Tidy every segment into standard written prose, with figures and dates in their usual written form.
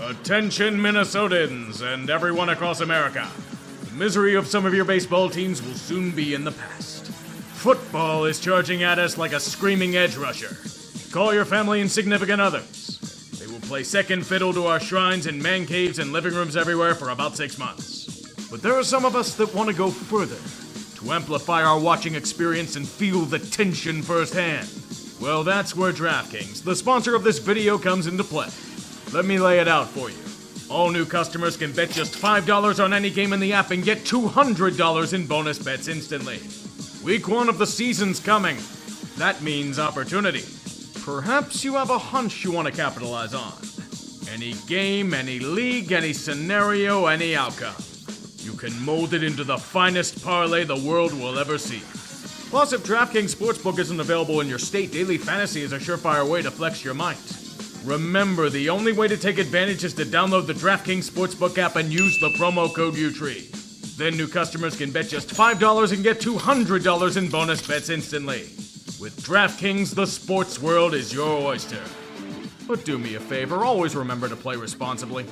Attention Minnesotans and everyone across America. The misery of some of your baseball teams will soon be in the past. Football is charging at us like a screaming edge rusher. Call your family and significant others. They will play second fiddle to our shrines in man caves and living rooms everywhere for about 6 months. But there are some of us that want to go further, to amplify our watching experience and feel the tension firsthand. Well, that's where DraftKings, the sponsor of this video, comes into play. Let me lay it out for you. All new customers can bet just $5 on any game in the app and get $200 in bonus bets instantly. Week 1 of the season's coming. That means opportunity. Perhaps you have a hunch you want to capitalize on. Any game, any league, any scenario, any outcome. You can mold it into the finest parlay the world will ever see. Plus, if DraftKings Sportsbook isn't available in your state, daily fantasy is a surefire way to flex your might. Remember, the only way to take advantage is to download the DraftKings Sportsbook app and use the promo code UTREE. Then new customers can bet just $5 and get $200 in bonus bets instantly. With DraftKings, the sports world is your oyster. But do me a favor, always remember to play responsibly.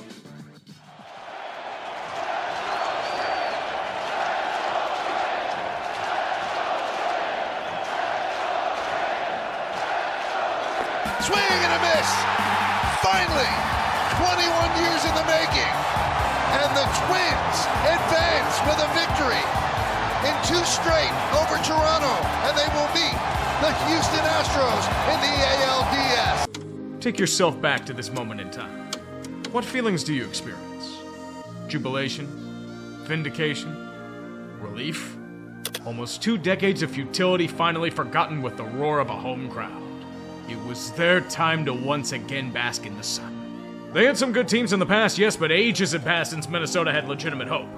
Swing and a miss! Finally! 21 years in the making! And the Twins advance with a victory in 2 straight over Toronto, and they will beat the Houston Astros in the ALDS. Take yourself back to this moment in time. What feelings do you experience? Jubilation? Vindication? Relief? Almost 2 decades of futility finally forgotten with the roar of a home crowd. It was their time to once again bask in the sun. They had some good teams in the past, yes, but ages had passed since Minnesota had legitimate hope.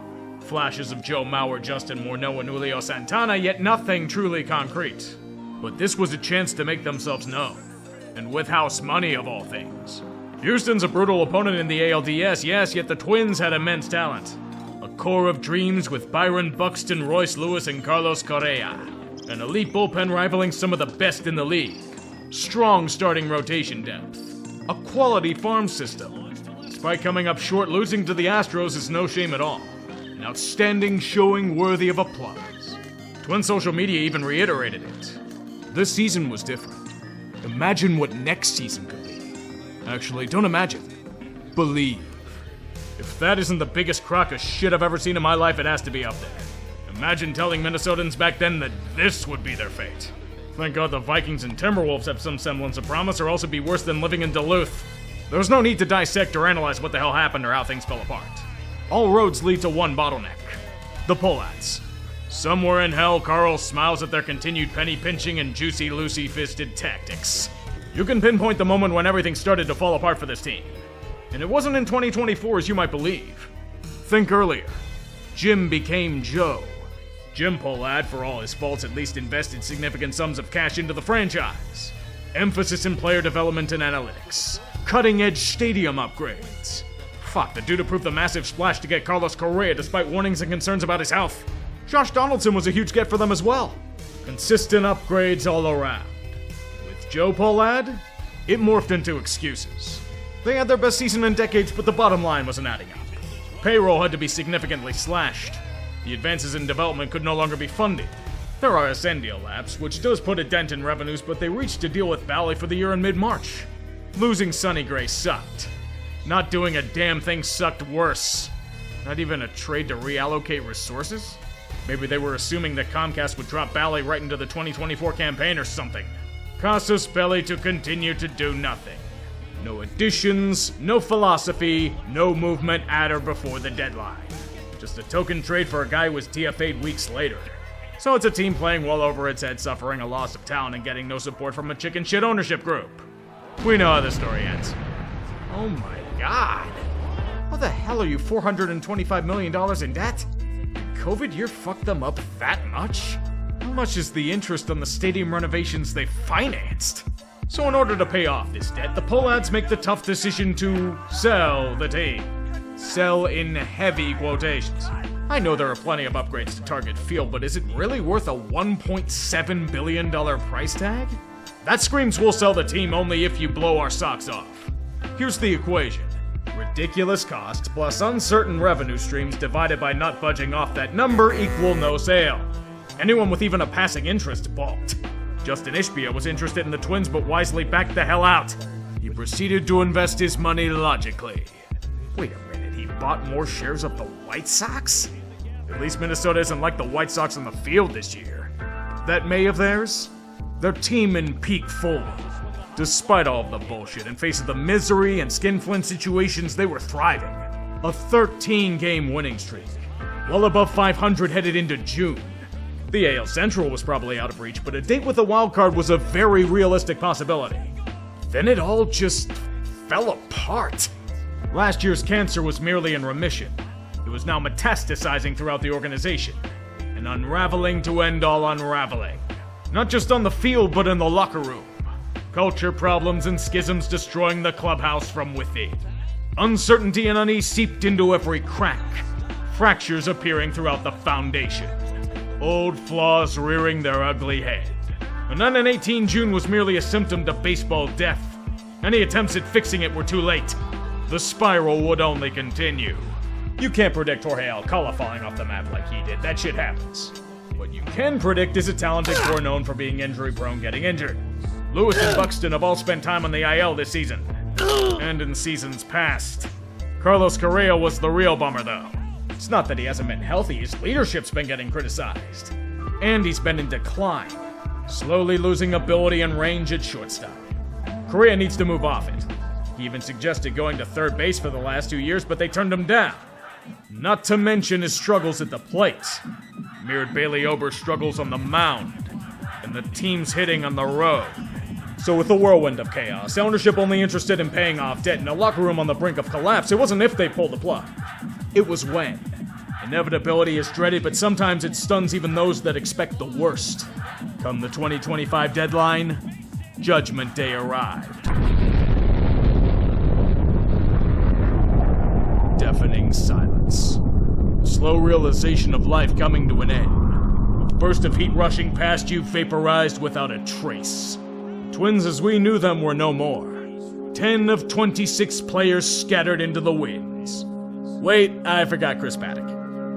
Flashes of Joe Mauer, Justin Morneau, and Julio Santana, yet nothing truly concrete. But this was a chance to make themselves known. And with house money, of all things. Houston's a brutal opponent in the ALDS, yes, yet the Twins had immense talent. A core of dreams with Byron Buxton, Royce Lewis, and Carlos Correa. An elite bullpen rivaling some of the best in the league. Strong starting rotation depth. A quality farm system. Despite coming up short, losing to the Astros is no shame at all. An outstanding showing worthy of applause. Twin social media even reiterated it. This season was different. Imagine what next season could be. Actually, don't imagine. Believe. If that isn't the biggest crock of shit I've ever seen in my life, it has to be up there. Imagine telling Minnesotans back then that this would be their fate. Thank God the Vikings and Timberwolves have some semblance of promise, or else it'd be worse than living in Duluth. There's no need to dissect or analyze what the hell happened or how things fell apart. All roads lead to one bottleneck. The Pohlads. Somewhere in hell, Carl smiles at their continued penny-pinching and Juicy Lucy-fisted tactics. You can pinpoint the moment when everything started to fall apart for this team. And it wasn't in 2024 as you might believe. Think earlier. Jim became Joe. Jim Pohlad, for all his faults, at least invested significant sums of cash into the franchise. Emphasis in player development and analytics. Cutting-edge stadium upgrades. Fuck, the dude approved the massive splash to get Carlos Correa despite warnings and concerns about his health. Josh Donaldson was a huge get for them as well. Consistent upgrades all around. With Joe Pohlad, it morphed into excuses. They had their best season in decades, but the bottom line wasn't adding up. Payroll had to be significantly slashed. The advances in development could no longer be funded. There are Ascendio lapse, which does put a dent in revenues, but they reached a deal with Bally for the year in mid-March. Losing Sonny Gray sucked. Not doing a damn thing sucked worse. Not even a trade to reallocate resources? Maybe they were assuming that Comcast would drop Bally right into the 2024 campaign or something. Casus Belli to continue to do nothing. No additions, no philosophy, no movement at or before the deadline. Just a token trade for a guy who was TFA'd weeks later. So it's a team playing well over its head, suffering a loss of talent and getting no support from a chicken shit ownership group. We know how the story ends. Oh my god. How the hell are you $425 million in debt? COVID year fucked them up that much? How much is the interest on the stadium renovations they financed? So in order to pay off this debt, the Pohlads make the tough decision to sell the team. Sell in heavy quotations. I know there are plenty of upgrades to Target Field, but is it really worth a $1.7 billion price tag? That screams we'll sell the team only if you blow our socks off. Here's the equation. ridiculous cost plus uncertain revenue streams divided by not budging off that number equal no sale. Anyone with even a passing interest balked. Justin Ishbia was interested in the Twins but wisely backed the hell out. He proceeded to invest his money logically. Wait a minute, he bought more shares of the White Sox? At least Minnesota isn't like the White Sox on the field this year. That May of theirs? Their team in peak form. Despite all of the bullshit and face of the misery and skinflint situations, they were thriving. A 13-game winning streak. Well above 500 headed into June. The AL Central was probably out of reach, but a date with the wild card was a very realistic possibility. Then it all just fell apart. Last year's cancer was merely in remission. It was now metastasizing throughout the organization. An unraveling to end all unraveling. Not just on the field, but in the locker room. Culture problems and schisms destroying the clubhouse from within. Uncertainty and unease seeped into every crack. Fractures appearing throughout the foundation. Old flaws rearing their ugly head. A 9-18 June was merely a symptom to baseball death. Any attempts at fixing it were too late. The spiral would only continue. You can't predict Jorge Alcala falling off the map like he did. That shit happens. What you can predict is a talented core known for being injury-prone getting injured. Lewis and Buxton have all spent time on the IL this season. And in seasons past. Carlos Correa was the real bummer, though. It's not that he hasn't been healthy, his leadership's been getting criticized. And he's been in decline, slowly losing ability and range at shortstop. Correa needs to move off it. He even suggested going to third base for the last 2 years, but they turned him down. Not to mention his struggles at the plate. Mirrored Bailey Ober's struggles on the mound, and the team's hitting on the road. So with the whirlwind of chaos, ownership only interested in paying off debt, and a locker room on the brink of collapse, it wasn't if they pulled the plug. It was when. Inevitability is dreaded, but sometimes it stuns even those that expect the worst. Come the 2025 deadline, Judgment Day arrived. Deafening silence. Slow realization of life coming to an end. A burst of heat rushing past you, vaporized without a trace. Twins as we knew them were no more. 10 of 26 players scattered into the winds. Wait, I forgot Chris Paddock.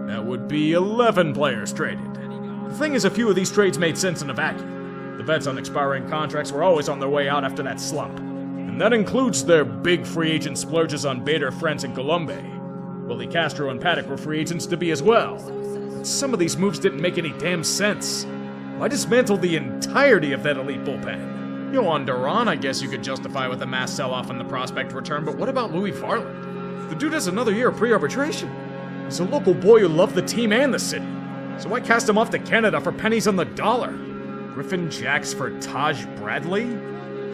That would be 11 players traded. The thing is, a few of these trades made sense in a vacuum. The vets on expiring contracts were always on their way out after that slump. And that includes their big free agent splurges on Bader, France, and Colombe. Willie Castro and Paddock were free agents to be as well. But some of these moves didn't make any damn sense. Why dismantle the entirety of that elite bullpen? Yohan Duran, I guess you could justify with a mass sell-off and the prospect return, but what about Louis Farland? The dude has another year of pre-arbitration. He's a local boy who loved the team and the city. So why cast him off to Canada for pennies on the dollar? Griffin Jax for Taj Bradley?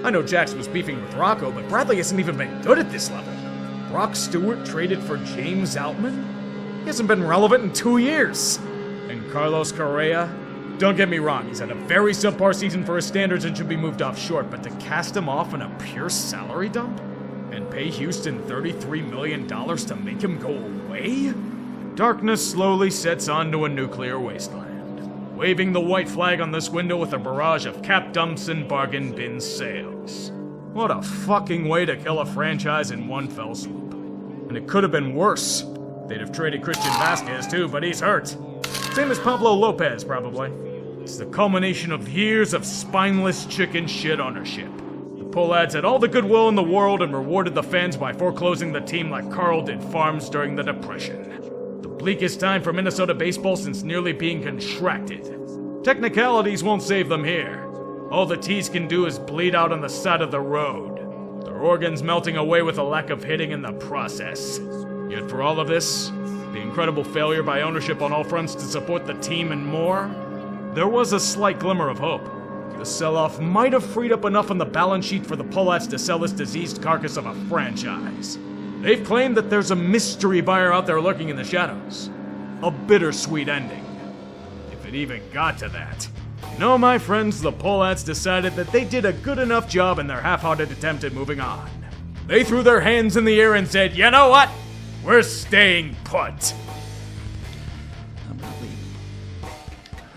I know Jax was beefing with Rocco, but Bradley hasn't even been good at this level. Brock Stewart traded for James Outman? He hasn't been relevant in 2 years. And Carlos Correa? Don't get me wrong, he's had a very subpar season for his standards and should be moved off short, but to cast him off in a pure salary dump? And pay Houston $33 million to make him go away? Darkness slowly sets onto a nuclear wasteland, waving the white flag on this window with a barrage of cap dumps and bargain bin sales. What a fucking way to kill a franchise in one fell swoop. And it could have been worse. They'd have traded Christian Vasquez too, but he's hurt. Same as Pablo Lopez, probably. It's the culmination of years of spineless chicken shit ownership. The Pohlads had all the goodwill in the world and rewarded the fans by foreclosing the team like Carl did farms during the Depression. The bleakest time for Minnesota baseball since nearly being contracted. Technicalities won't save them here. All the T's can do is bleed out on the side of the road. Their organs melting away with a lack of hitting in the process. Yet for all of this, the incredible failure by ownership on all fronts to support the team and more, there was a slight glimmer of hope. The sell-off might have freed up enough on the balance sheet for the Pohlads to sell this diseased carcass of a franchise. They've claimed that there's a mystery buyer out there lurking in the shadows. A bittersweet ending. If it even got to that. No, my friends, the Pohlads decided that they did a good enough job in their half-hearted attempt at moving on. They threw their hands in the air and said, you know what? We're staying put. I'm not leaving.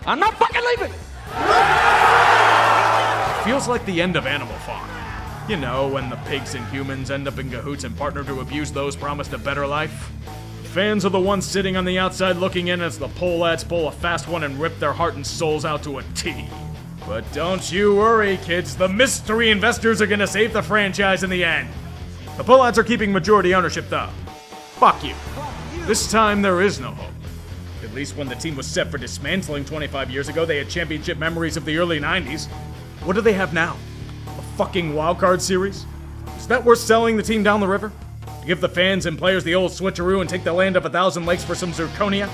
I'm not fucking leaving! It feels like the end of Animal Farm. You know, when the pigs and humans end up in cahoots and partner to abuse those promised a better life? Fans are the ones sitting on the outside looking in as the Pohlads pull a fast one and rip their heart and souls out to a T. But don't you worry, kids. The mystery investors are gonna save the franchise in the end. The Pohlads are keeping majority ownership, though. Fuck you. This time, there is no hope. At least when the team was set for dismantling 25 years ago, they had championship memories of the early 90s. What do they have now? A fucking wildcard series? Is that worth selling the team down the river? To give the fans and players the old switcheroo and take the land of 1,000 lakes for some zirconia?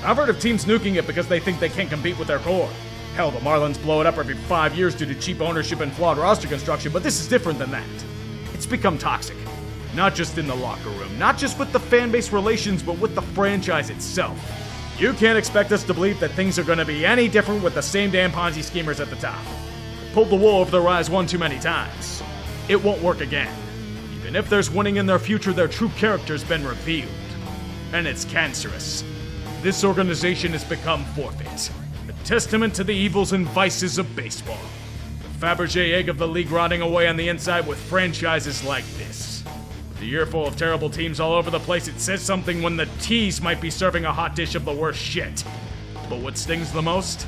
I've heard of teams nuking it because they think they can't compete with their core. Hell, the Marlins blow it up every 5 years due to cheap ownership and flawed roster construction, but this is different than that. It's become toxic. Not just in the locker room, not just with the fan base relations, but with the franchise itself. You can't expect us to believe that things are going to be any different with the same damn Ponzi schemers at the top. Pulled the wool over their eyes one too many times. It won't work again. Even if there's winning in their future, their true character's been revealed. And it's cancerous. This organization has become forfeit. A testament to the evils and vices of baseball. The Fabergé egg of the league rotting away on the inside with franchises like this. With a year full of terrible teams all over the place, it says something when the teas might be serving a hot dish of the worst shit. But what stings the most?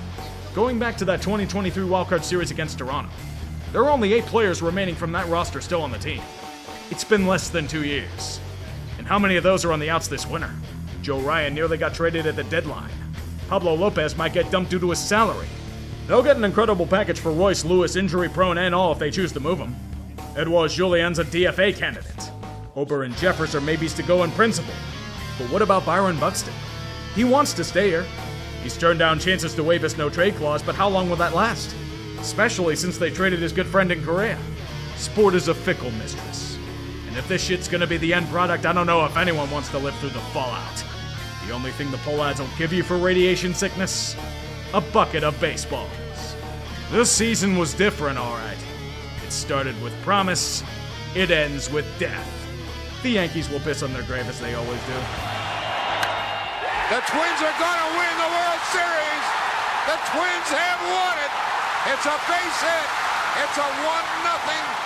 Going back to that 2023 wildcard series against Toronto, there are only 8 players remaining from that roster still on the team. It's been less than 2 years. And how many of those are on the outs this winter? Joe Ryan nearly got traded at the deadline. Pablo Lopez might get dumped due to his salary. They'll get an incredible package for Royce Lewis, injury prone and all, if they choose to move him. Edouard Julien's a DFA candidate. Ober and Jeffers are maybes to go in principle. But what about Byron Buxton? He wants to stay here. He's turned down chances to waive his no-trade clause, but how long will that last? Especially since they traded his good friend in Korea. Sport is a fickle mistress. And if this shit's gonna be the end product, I don't know if anyone wants to live through the fallout. The only thing the Pohlads will give you for radiation sickness? A bucket of baseballs. This season was different, alright. It started with promise, it ends with death. The Yankees will piss on their grave as they always do. The Twins are going to win the World Series. The Twins have won it. It's a base hit. It's a 1-0